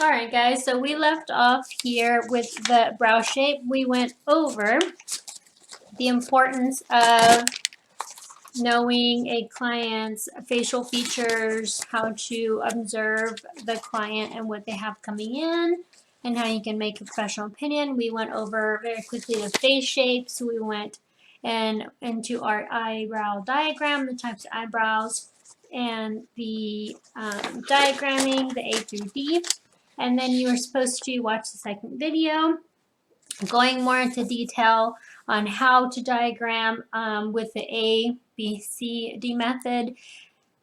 Alright guys, so we left off here with the brow shape. We went over the importance of knowing a client's facial features, how to observe the client and what they have coming in, and how you can make a professional opinion. We went over very quickly the face shapes. We went into our eyebrow diagram, the types of eyebrows, and the diagramming, the A through D. And then you were supposed to watch the second video, going more into detail on how to diagram with the A, B, C, D method.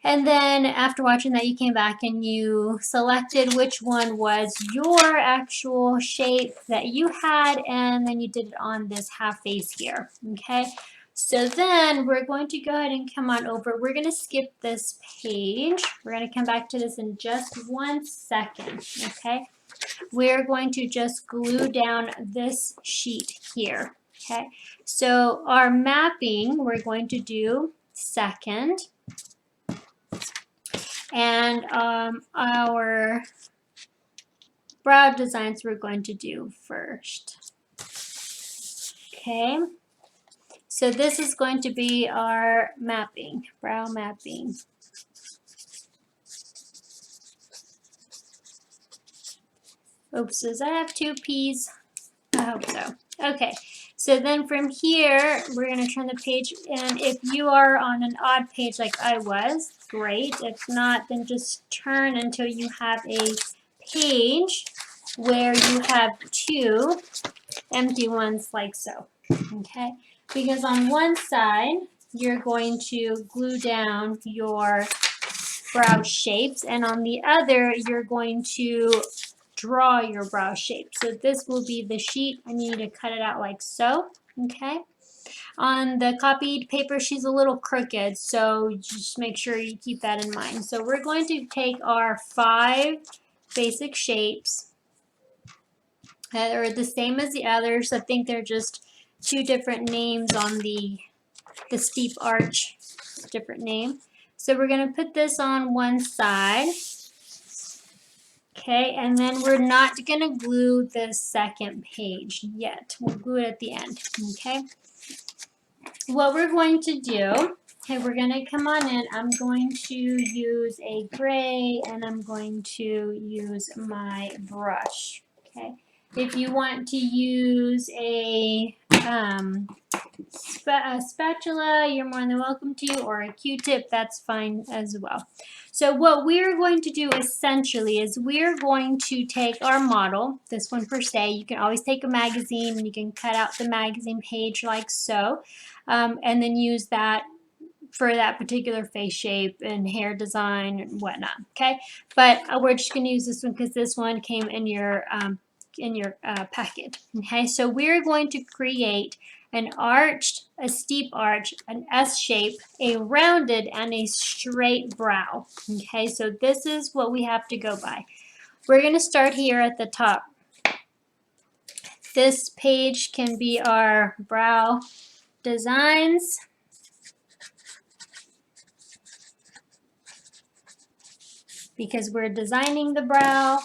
And then after watching that, you came back and you selected which one was your actual shape that you had, and then you did it on this half face here, okay? So then we're going to go ahead and come on over. We're going to skip this page. We're going to come back to this in just 1 second, okay? We're going to just glue down this sheet here, okay? So our mapping, we're going to do second, and our brow designs we're going to do first, okay? So this is going to be our mapping, brow mapping. Oops, does that have 2 P's? I hope so. Okay, so then from here, we're going to turn the page, and if you are on an odd page like I was, great. If not, then just turn until you have a page where you have 2 empty ones like so, okay? Because on one side, you're going to glue down your brow shapes, and on the other, you're going to draw your brow shape. So this will be the sheet, and you need to cut it out like so, okay? On the copied paper, she's a little crooked, so just make sure you keep that in mind. So we're going to take our 5 basic shapes that are the same as the others. I think they're just 2 different names on the steep arch, different name. So we're going to put this on one side. Okay, and then we're not going to glue the second page yet. We'll glue it at the end, okay? What we're going to do, okay, we're going to come on in. I'm going to use a gray, and I'm going to use my brush, okay? If you want to use a spatula, you're more than welcome to, or a Q-tip, that's fine as well. So what we're going to do essentially is we're going to take our model, this one per se. You can always take a magazine and you can cut out the magazine page like so, and then use that for that particular face shape and hair design and whatnot, okay? But we're just going to use this one because this one came in your packet, okay? So we're going to create an arched, a steep arch, an S shape, a rounded, and a straight brow. Okay, so this is what we have to go by. We're going to start here at the top. This page can be our brow designs. Because we're designing the brow.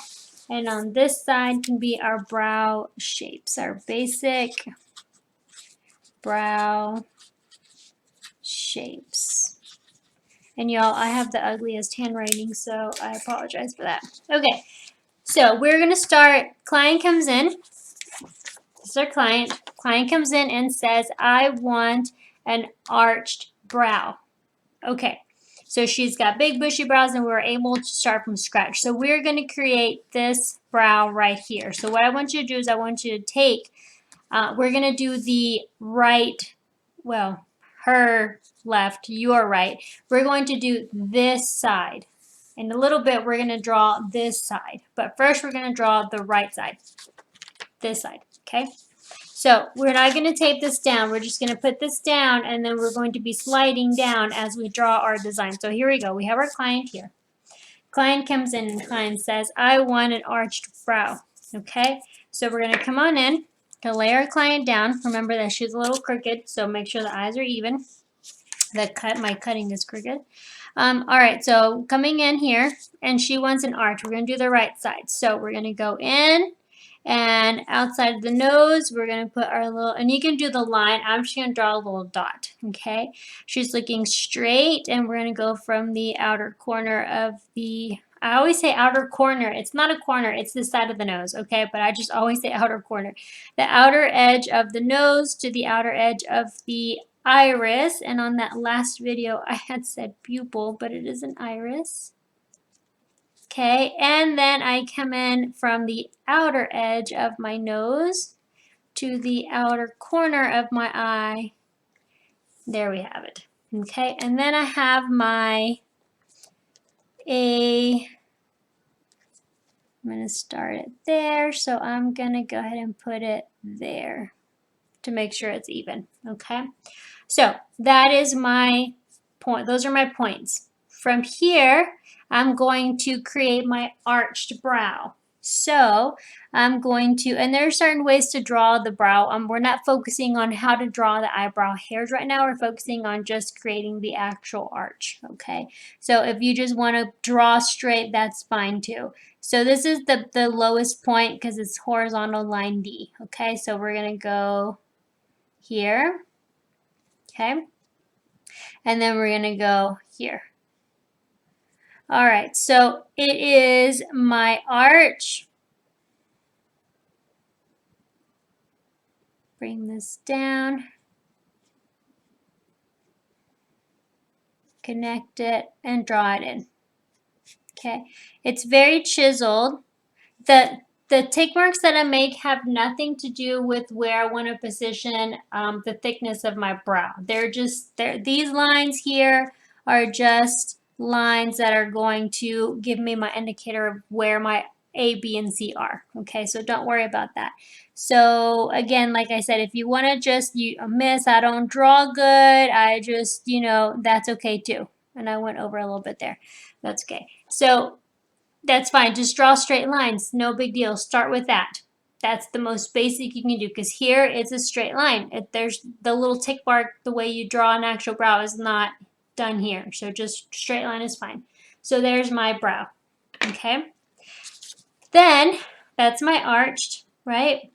And on this side can be our brow shapes, our basic brow shapes. And y'all, I have the ugliest handwriting, so I apologize for that. Okay, so we're going to start. Client comes in. This is our client. Client comes in and says, I want an arched brow. Okay, so she's got big bushy brows, and we're able to start from scratch. So we're going to create this brow right here. So what I want you to do is I want you to take, we're going to do the right, well, her left, your right. We're going to do this side. In a little bit, we're going to draw this side. But first, we're going to draw the right side. This side, okay? So we're not going to tape this down. We're just going to put this down, and then we're going to be sliding down as we draw our design. So here we go. We have our client here. Client comes in, and client says, I want an arched brow, okay? So we're going to come on in. To lay our client down. Remember that she's a little crooked, so make sure the eyes are even. My cutting is crooked. All right, so coming in here, and she wants an arch. We're going to do the right side. So we're going to go in, and outside of the nose, we're going to put our little, and you can do the line. I'm just going to draw a little dot, okay? She's looking straight, and we're going to go from the outer corner of the, I always say outer corner. It's not a corner, it's the side of the nose, okay? But I just always say outer corner. The outer edge of the nose to the outer edge of the iris, and on that last video I had said pupil, but it is an iris. Okay, and then I come in from the outer edge of my nose to the outer corner of my eye. There we have it. Okay, and then I have my I'm going to start it there, so I'm going to go ahead and put it there to make sure it's even. Okay, so that is my point. Those are my points. From here, I'm going to create my arched brow. So I'm going to, and there are certain ways to draw the brow. We're not focusing on how to draw the eyebrow hairs right now. We're focusing on just creating the actual arch, okay? So if you just want to draw straight, that's fine too. So this is the lowest point because it's horizontal line D, okay? So we're going to go here, okay? And then we're going to go here. All right, so it is my arch. Bring this down. Connect it and draw it in. Okay, it's very chiseled. The tick marks that I make have nothing to do with where I want to position the thickness of my brow. These lines here are just lines that are going to give me my indicator of where my A, B, and C are. Okay, so don't worry about that. So again, like I said, if you want to just miss, I don't draw good, I just, that's okay too. And I went over a little bit there. That's okay. So that's fine. Just draw straight lines. No big deal. Start with that. That's the most basic you can do because here it's a straight line. If there's the little tick mark, the way you draw an actual brow is not done here. So just straight line is fine. So there's my brow. Okay. Then that's my arched, right?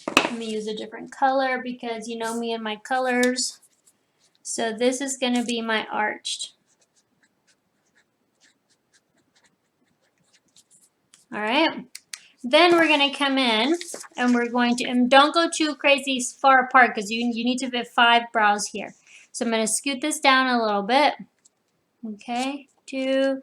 Let me use a different color because you know me and my colors. So this is going to be my arched. All right. Then we're going to come in and we're going to, and don't go too crazy far apart because you need to fit 5 brows here. So I'm going to scoot this down a little bit. Okay, 2,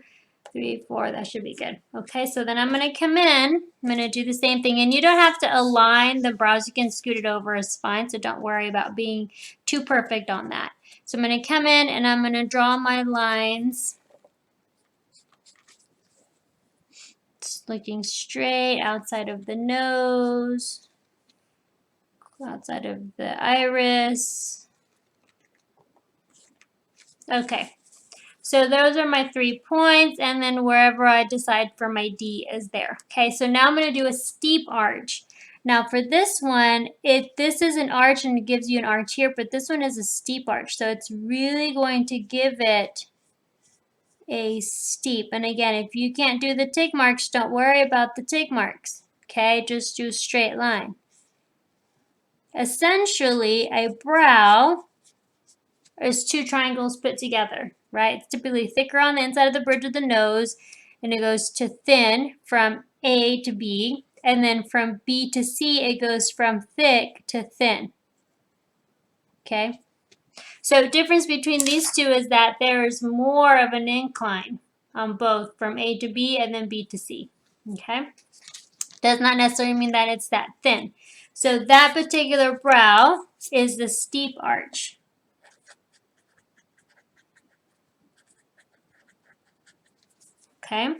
3, 4, that should be good. Okay, so then I'm going to come in, I'm going to do the same thing, and you don't have to align the brows, you can scoot it over, it's fine, so don't worry about being too perfect on that. So I'm going to come in and I'm going to draw my lines. Looking straight outside of the nose, outside of the iris. Okay, so those are my 3 points, and then wherever I decide for my D is there. Okay, so now I'm going to do a steep arch. Now for this one, this is an arch and it gives you an arch here, but this one is a steep arch, so it's really going to give it a steep. And again, if you can't do the tick marks, don't worry about the tick marks. Okay, just do a straight line. Essentially, a brow is 2 triangles put together, right? It's typically thicker on the inside of the bridge of the nose, and it goes to thin from A to B, and then from B to C, it goes from thick to thin. Okay? So difference between these two is that there is more of an incline on both from A to B and then B to C. Okay? Does not necessarily mean that it's that thin. So that particular brow is the steep arch. Okay?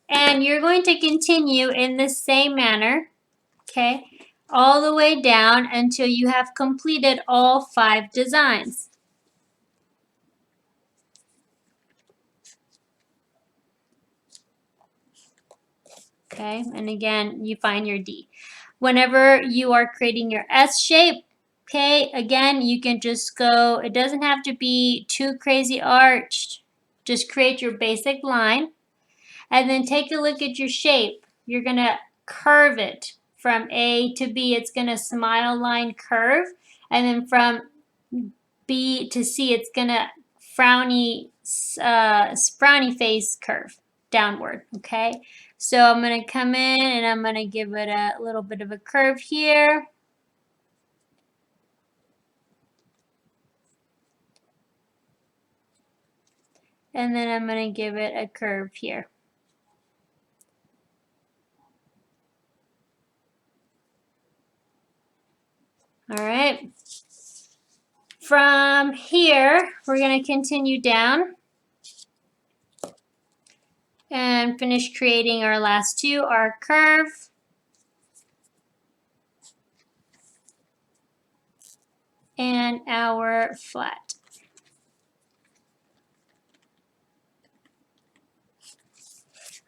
And you're going to continue in the same manner, okay, all the way down until you have completed all 5 designs. Okay, and again, you find your D. Whenever you are creating your S shape, Okay, again, you can just go, it doesn't have to be too crazy arched. Just create your basic line. And then take a look at your shape. You're gonna curve it from A to B. It's gonna smile line curve. And then from B to C, it's gonna frowny face curve downward, okay? So I'm gonna come in and I'm gonna give it a little bit of a curve here. And then I'm gonna give it a curve here. All right. From here, we're gonna continue down and finish creating our last two, our curve and our flat.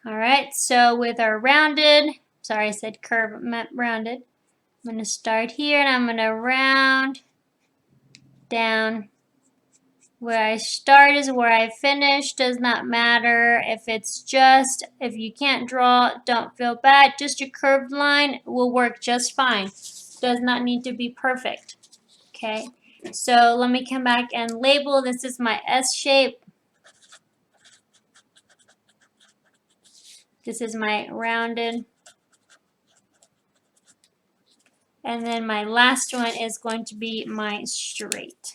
All right, so with our rounded, sorry I said curve, I meant rounded. I'm gonna start here and I'm gonna round down. Where I start is where I finish, does not matter. If it's just, if you can't draw, don't feel bad. Just a curved line will work just fine. Does not need to be perfect, okay? So let me come back and label, this is my S shape. This is my rounded. And then my last one is going to be my straight.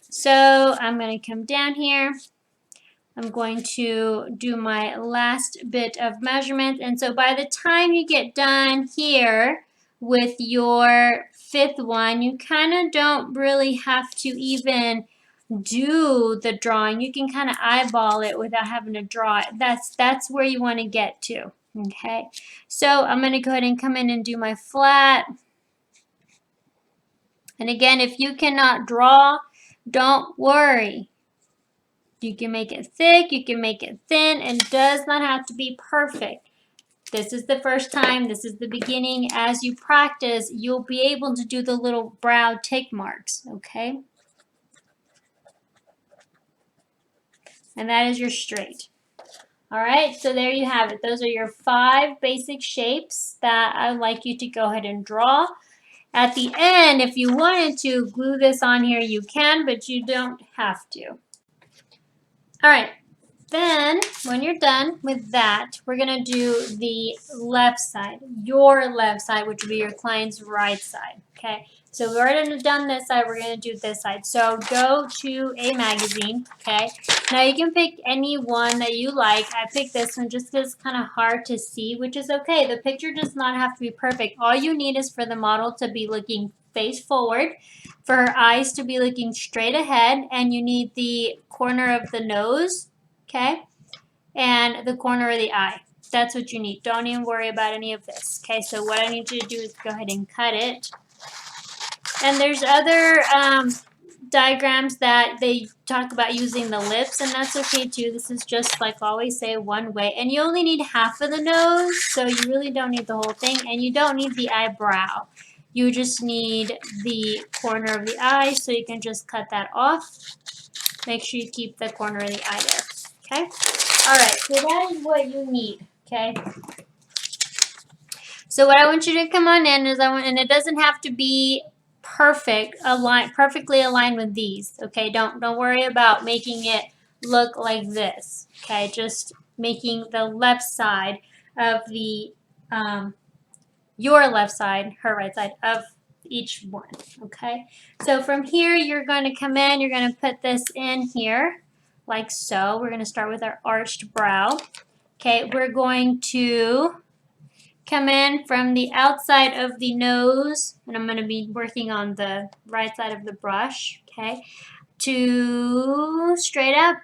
So I'm going to come down here. I'm going to do my last bit of measurement. And so by the time you get done here with your fifth one, you kind of don't really have to even do the drawing. You can kind of eyeball it without having to draw it. That's where you want to get to. Okay, so I'm going to go ahead and come in and do my flat. And again, if you cannot draw, don't worry. You can make it thick, you can make it thin. It does not have to be perfect. This is the first time, this is the beginning. As you practice, you'll be able to do the little brow tick marks, okay? And that is your straight. All right, so there you have it. Those are your 5 basic shapes that I'd like you to go ahead and draw. At the end, if you wanted to glue this on here, you can, but you don't have to. All right, then when you're done with that, we're gonna do the left side, your left side, which would be your client's right side, okay? So we've already done this side, we're gonna do this side. So go to a magazine, okay? Now you can pick any one that you like. I picked this one just because it's kind of hard to see, which is okay. The picture does not have to be perfect. All you need is for the model to be looking face forward, for her eyes to be looking straight ahead, and you need the corner of the nose, okay, and the corner of the eye. That's what you need. Don't even worry about any of this. Okay, so what I need you to do is go ahead and cut it. And there's other diagrams that they talk about using the lips, and that's okay too. This is just, like always say, one way. And you only need half of the nose, so you really don't need the whole thing. And you don't need the eyebrow. You just need the corner of the eye, so you can just cut that off. Make sure you keep the corner of the eye there, okay? All right, so that is what you need, okay? So what I want you to come on in is and it doesn't have to be perfectly aligned with these, okay? Don't worry about making it look like this, okay? Just making the left side of the your left side, her right side of each one, okay? So from here, you're going to come in, you're going to put this in here, like so. We're going to start with our arched brow. Okay, we're going to come in from the outside of the nose, and I'm going to be working on the right side of the brush, okay, to straight up.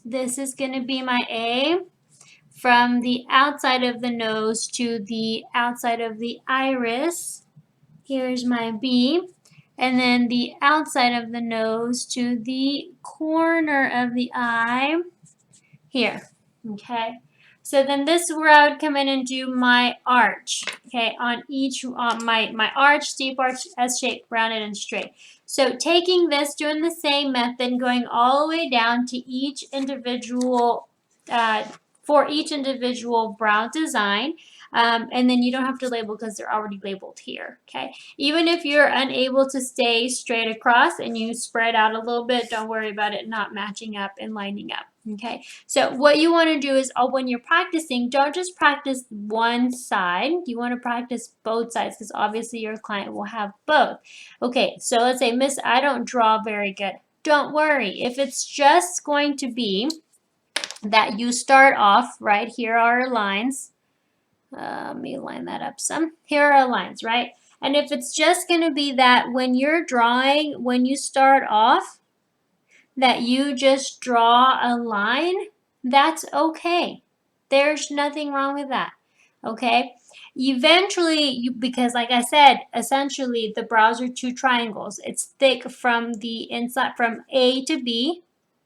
This is going to be my A. From the outside of the nose to the outside of the iris, here's my B. And then the outside of the nose to the corner of the eye, here, okay? So then this is where I would come in and do my arch, okay, on each, my arch, steep arch, S-shaped, rounded, and straight. So taking this, doing the same method, going all the way down to each individual, for each individual brow design, and then you don't have to label because they're already labeled here, okay? Even if you're unable to stay straight across and you spread out a little bit, don't worry about it not matching up and lining up, okay? So what you want to do is, when you're practicing, don't just practice one side. You want to practice both sides because obviously your client will have both. Okay, so let's say, Miss, I don't draw very good. Don't worry. If it's just going to be that you start off, right, here are our lines. Let me line that up some. Here are our lines, right? And if it's just going to be that when you're drawing, when you start off, that you just draw a line, that's okay. There's nothing wrong with that, okay? Eventually, because like I said, essentially the brows are two triangles. It's thick from the inside, from A to B,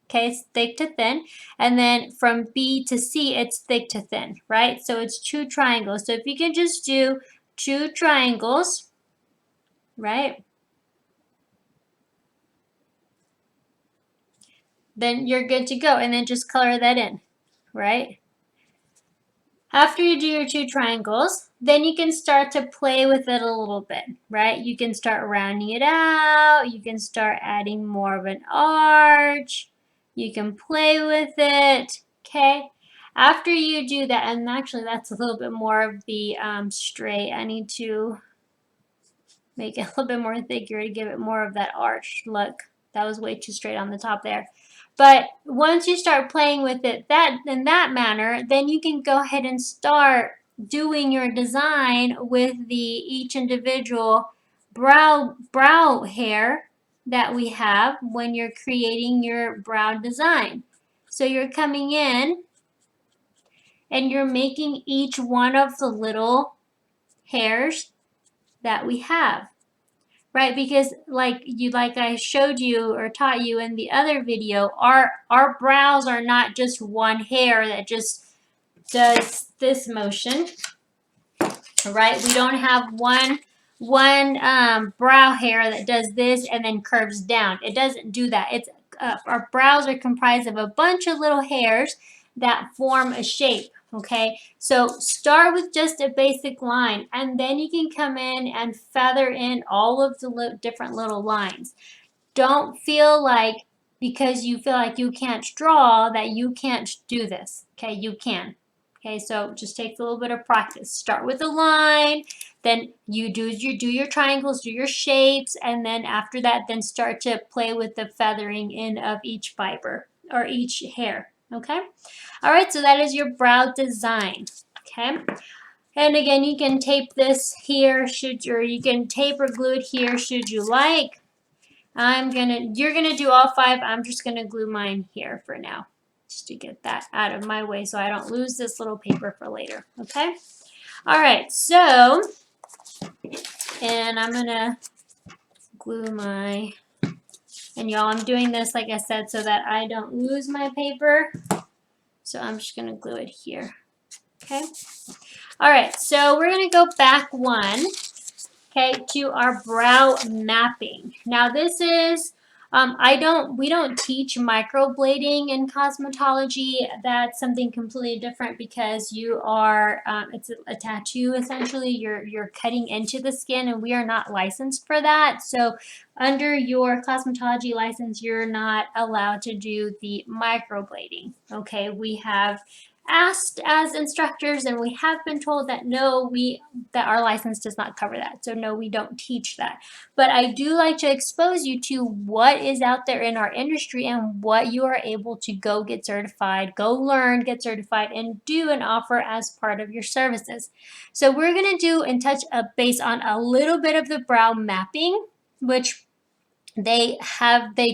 okay, it's thick to thin, and then from B to C, it's thick to thin, right? So it's two triangles. So if you can just do two triangles, right? Then you're good to go, and then just color that in, right? After you do your two triangles, then you can start to play with it a little bit, right? You can start rounding it out. You can start adding more of an arch. You can play with it, okay? After you do that, and actually that's a little bit more of the straight. I need to make it a little bit more thicker to give it more of that arch look. That was way too straight on the top there. But once you start playing with it in that manner, then you can go ahead and start doing your design with each individual brow hair that we have when you're creating your brow design. So you're coming in and you're making each one of the little hairs that we have. Right, because like I showed you or taught you in the other video, our brows are not just one hair that just does this motion, right? We don't have one brow hair that does this and then curves down. It doesn't do that. It's our brows are comprised of a bunch of little hairs that form a shape. Okay, so start with just a basic line, and then you can come in and feather in all of the different little lines. Don't feel like because you feel like you can't draw that you can't do this. Okay, you can. Okay, so just takes a little bit of practice. Start with a line, then you do your triangles, do your shapes, and then after that, then start to play with the feathering in of each fiber or each hair. Okay, all right, so that is your brow design. Okay, and again, you can tape this here, or you can tape or glue it here, should you like. You're gonna do all 5. I'm just gonna glue mine here for now, just to get that out of my way so I don't lose this little paper for later, okay? All right, so, and I'm gonna glue and y'all, I'm doing this, like I said, so that I don't lose my paper. So I'm just gonna glue it here, okay? All right, so we're gonna go back one, okay, to our brow mapping. Now this is, we don't teach microblading in cosmetology. That's something completely different because you are, it's a tattoo essentially. You're cutting into the skin, and we are not licensed for that. So under your cosmetology license, you're not allowed to do the microblading. Okay, we have asked as instructors, and we have been told that no, that our license does not cover that. So no, we don't teach that. But I do like to expose you to what is out there in our industry and what you are able to go get certified, go learn, get certified, and do and offer as part of your services. So we're going to do and touch base on a little bit of the brow mapping, which they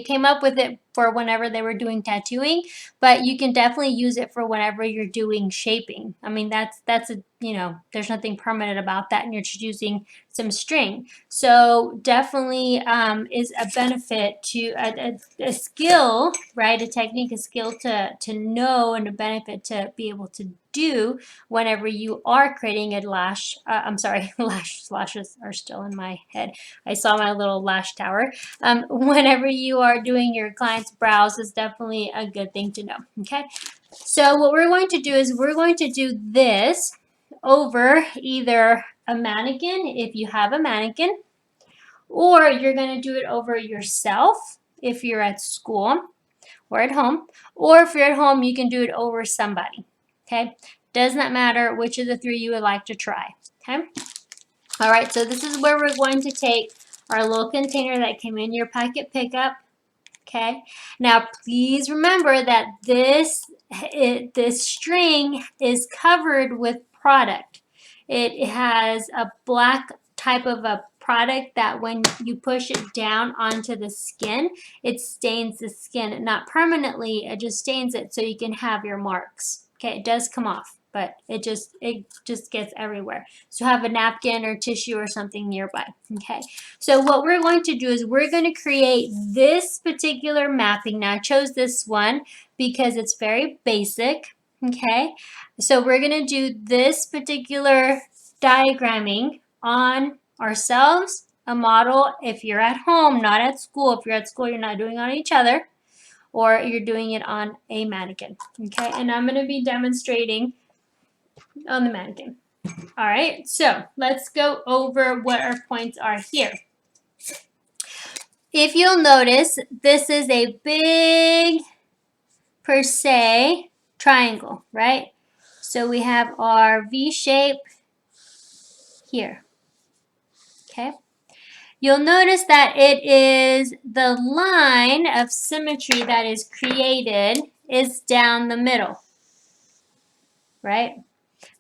came up with it for whenever they were doing tattooing, but you can definitely use it for whenever you're doing shaping. I mean, that's a, you know, there's nothing permanent about that, and you're just using some string. So definitely is a benefit to a skill, right? A technique, a skill to know, and a benefit to be able to do whenever you are creating a lash. I'm sorry, lashes are still in my head. I saw my little lash tower. Whenever you are doing your client's brows is definitely a good thing to know. Okay, so what we're going to do is we're going to do this over either a mannequin if you have a mannequin, or you're going to do it over yourself if you're at school or at home, or if you're at home you can do it over somebody. Okay, does not matter which of the three you would like to try. Okay, all right, so this is where we're going to take our little container that came in your packet pickup. Okay, now please remember that this string is covered with product. It has a black type of a product that when you push it down onto the skin, it stains the skin. Not permanently, it just stains it so you can have your marks. Okay, it does come off, but it just gets everywhere. So have a napkin or tissue or something nearby. Okay, so what we're going to do is we're going to create this particular mapping. Now I chose this one because it's very basic. Okay, so we're going to do this particular diagramming on ourselves, a model. If you're at home, not at school. If you're at school, you're not doing it on each other, or you're doing it on a mannequin. Okay, and I'm going to be demonstrating on the mannequin. All right, so let's go over what our points are here. If you'll notice, this is a big, per se, triangle, right? So we have our V shape here, okay? You'll notice that it is the line of symmetry that is created is down the middle, right?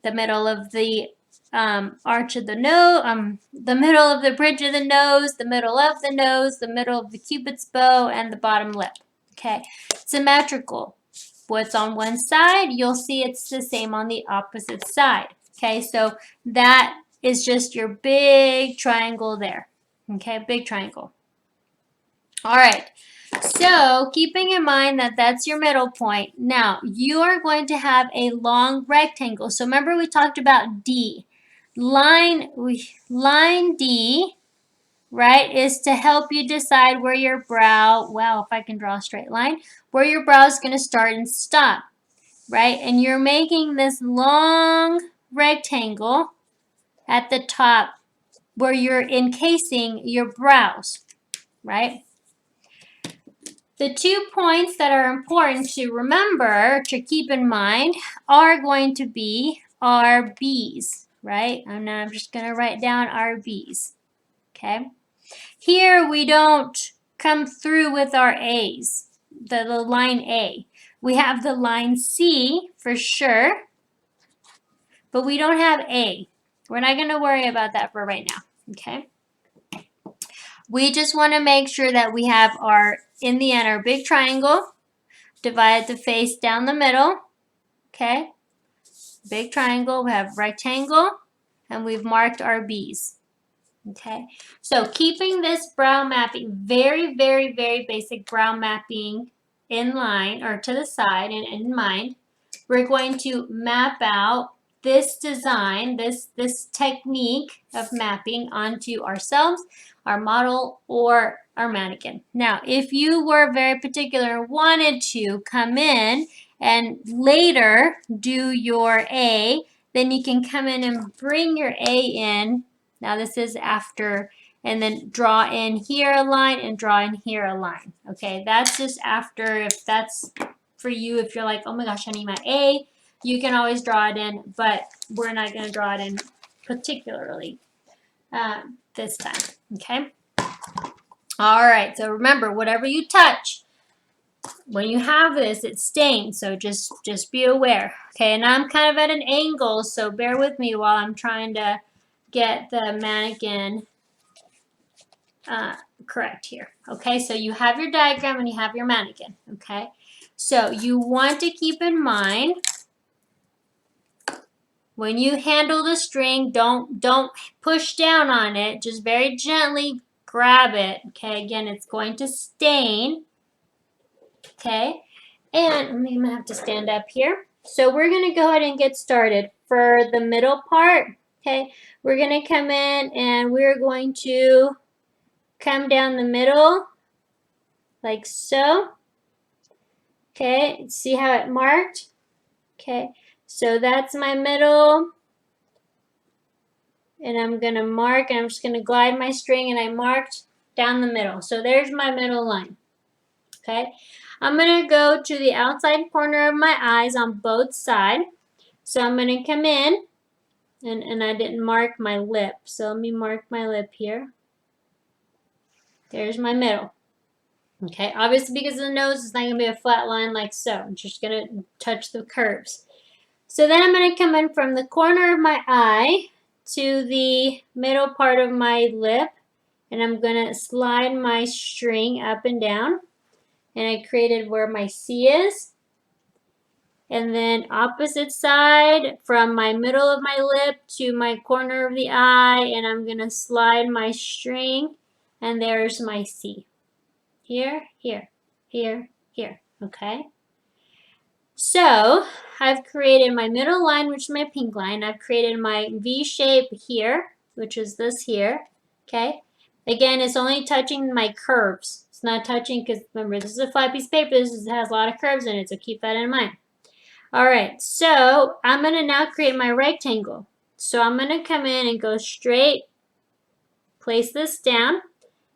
The middle of the arch of the nose, the middle of the bridge of the nose, the middle of the nose, the middle of the cupid's bow, and the bottom lip. Okay, symmetrical. What's on one side, you'll see it's the same on the opposite side. Okay, so that is just your big triangle there. Okay, big triangle. All right, so keeping in mind that that's your middle point, now you are going to have a long rectangle. So remember we talked about D. Line D, right, is to help you decide where your brow, wow, if I can draw a straight line, where your brow is going to start and stop, right? And you're making this long rectangle at the top where you're encasing your brows, right? The 2 points that are important to remember, to keep in mind, are going to be our B's, right? And now I'm just going to write down our B's, okay? Here we don't come through with our A's, the line A. We have the line C for sure, but we don't have A. We're not going to worry about that for right now, okay? We just want to make sure that we have our, in the end, our big triangle, divide the face down the middle, okay? Big triangle, we have rectangle, and we've marked our B's, okay? So keeping this brow mapping, very, very, very basic brow mapping in line, or to the side and in mind, we're going to map out this design, this technique of mapping onto ourselves, our model, or our mannequin. Now, if you were very particular and wanted to come in and later do your A, then you can come in and bring your A in. Now this is after, and then draw in here a line and draw in here a line. Okay, that's just after, if that's for you, if you're like, oh my gosh, I need my A, you can always draw it in, but we're not going to draw it in particularly this time, okay? All right, so remember, whatever you touch, when you have this, it stains, so just be aware. Okay, and I'm kind of at an angle, so bear with me while I'm trying to get the mannequin correct here. Okay, so you have your diagram and you have your mannequin. Okay, so you want to keep in mind when you handle the string, don't push down on it. Just very gently grab it. Okay, again, it's going to stain. Okay, and I'm gonna have to stand up here. So we're gonna go ahead and get started. For the middle part, okay, we're gonna come in and we're going to come down the middle like so. Okay, see how it marked? Okay, so that's my middle. And I'm gonna mark, and I'm just gonna glide my string, and I marked down the middle. So there's my middle line. Okay, I'm gonna go to the outside corner of my eyes on both sides. So I'm gonna come in, and I didn't mark my lip. So let me mark my lip here. There's my middle. Okay, obviously because of the nose, it's not gonna be a flat line like so. I'm just gonna touch the curves. So then I'm gonna come in from the corner of my eye to the middle part of my lip, and I'm gonna slide my string up and down, and I created where my C is. And then opposite side from my middle of my lip to my corner of the eye, and I'm gonna slide my string, and there's my C. Here, here, here, here, okay? So I've created my middle line, which is my pink line. I've created my V shape here, which is this here, okay? Again, it's only touching my curves. It's not touching, because remember, this is a flat piece of paper. This has a lot of curves in it, so keep that in mind. All right, so I'm gonna now create my rectangle. So I'm gonna come in and go straight, place this down,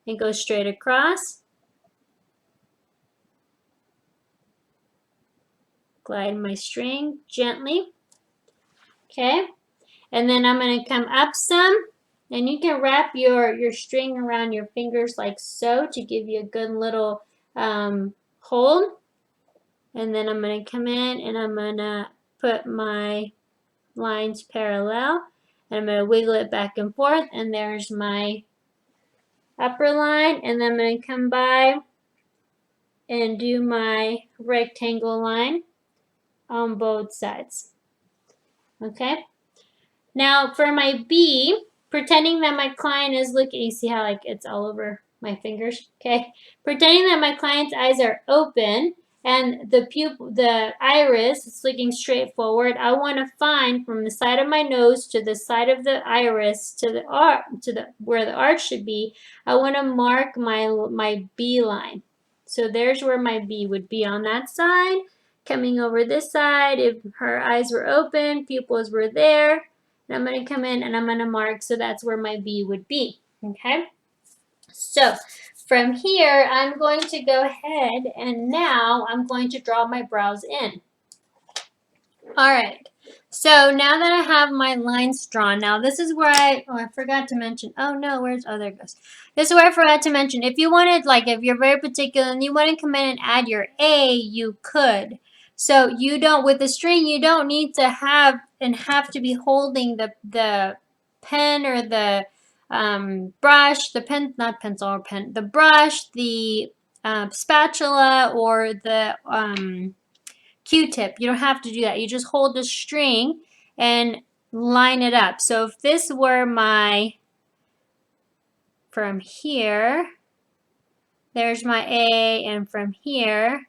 and go straight across. Glide my string gently, okay? And then I'm gonna come up some, and you can wrap your string around your fingers like so to give you a good little hold. And then I'm gonna come in and I'm gonna put my lines parallel, and I'm gonna wiggle it back and forth, and there's my upper line, and then I'm gonna come by and do my rectangle line on both sides. Okay? Now for my B, pretending that my client is looking, you see how like it's all over my fingers, okay? Pretending that my client's eyes are open and the iris is looking straight forward, I want to find from the side of my nose to the side of the iris to the where the arch should be. I want to mark my B line. So there's where my B would be on that side. Coming over this side, if her eyes were open, pupils were there. And I'm going to come in and I'm going to mark, so that's where my B would be, okay? So from here, I'm going to go ahead and now I'm going to draw my brows in. All right, so now that I have my lines drawn, now this is where I forgot to mention, oh no, there it goes. This is where I forgot to mention, if you wanted, like if you're very particular and you want to come in and add your A, you could. So you don't, with the string, you don't need to have to be holding the pen or the brush, the pen, not pencil or pen, the brush, the spatula or the Q-tip. You don't have to do that. You just hold the string and line it up. So if this were my, from here, there's my A, and from here,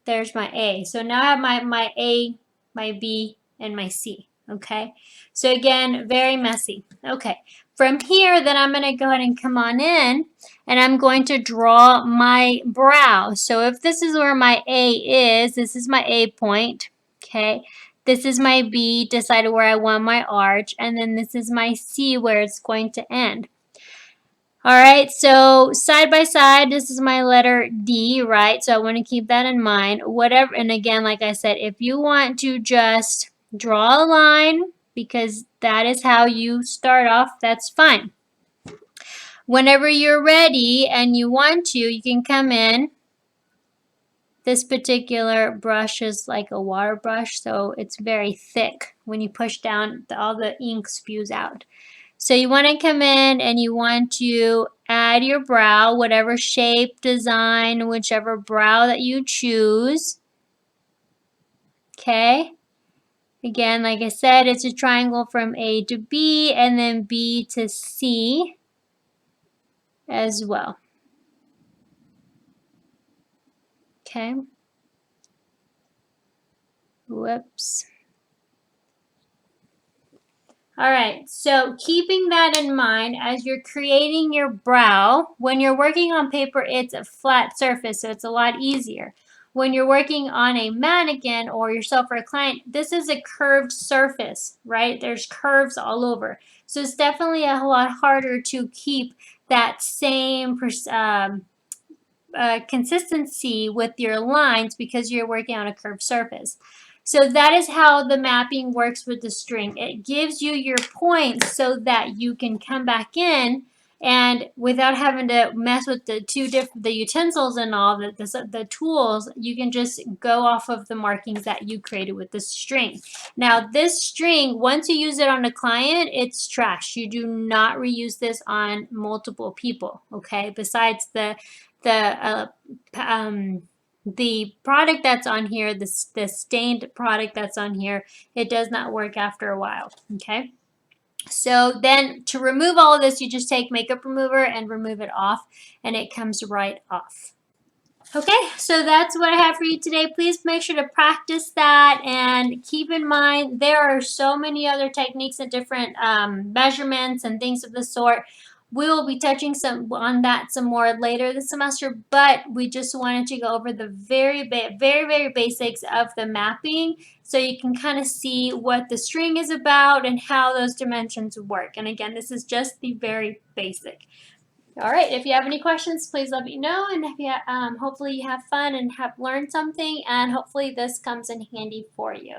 there's my A. So now I have my A, my B, and my C, okay? So again, very messy. Okay, from here, then I'm gonna go ahead and come on in, and I'm going to draw my brow. So if this is where my A is, this is my A point, okay? This is my B, decided where I want my arch, and then this is my C where it's going to end. All right, so side by side, this is my letter D, right? So I want to keep that in mind. Whatever, and again, like I said, if you want to just draw a line, because that is how you start off, that's fine. Whenever you're ready and you want to, you can come in. This particular brush is like a water brush, so it's very thick. When you push down, all the ink spews out. So you want to come in and you want to add side of your brow, whatever shape, design, whichever brow that you choose. Okay. Again, like I said, it's a triangle from A to B and then B to C as well. Okay. Whoops. All right, so keeping that in mind as you're creating your brow, when you're working on paper, it's a flat surface, so it's a lot easier. When you're working on a mannequin or yourself or a client, this is a curved surface, right? There's curves all over. So it's definitely a lot harder to keep that same consistency with your lines because you're working on a curved surface. So that is how the mapping works with the string. It gives you your points so that you can come back in and without having to mess with the the utensils and all the tools, you can just go off of the markings that you created with the string. Now this string, once you use it on a client, it's trash. You do not reuse this on multiple people, okay? Besides the product that's on here, the stained product that's on here, it does not work after a while, okay? So then to remove all of this, you just take makeup remover and remove it off, and it comes right off. Okay, so that's what I have for you today. Please make sure to practice that and keep in mind there are so many other techniques and different measurements and things of the sort. We will be touching on that some more later this semester, but we just wanted to go over the very basics of the mapping so you can kind of see what the string is about and how those dimensions work. And again, this is just the very basic. All right, if you have any questions, please let me know. And if you hopefully you have fun and have learned something, and hopefully this comes in handy for you.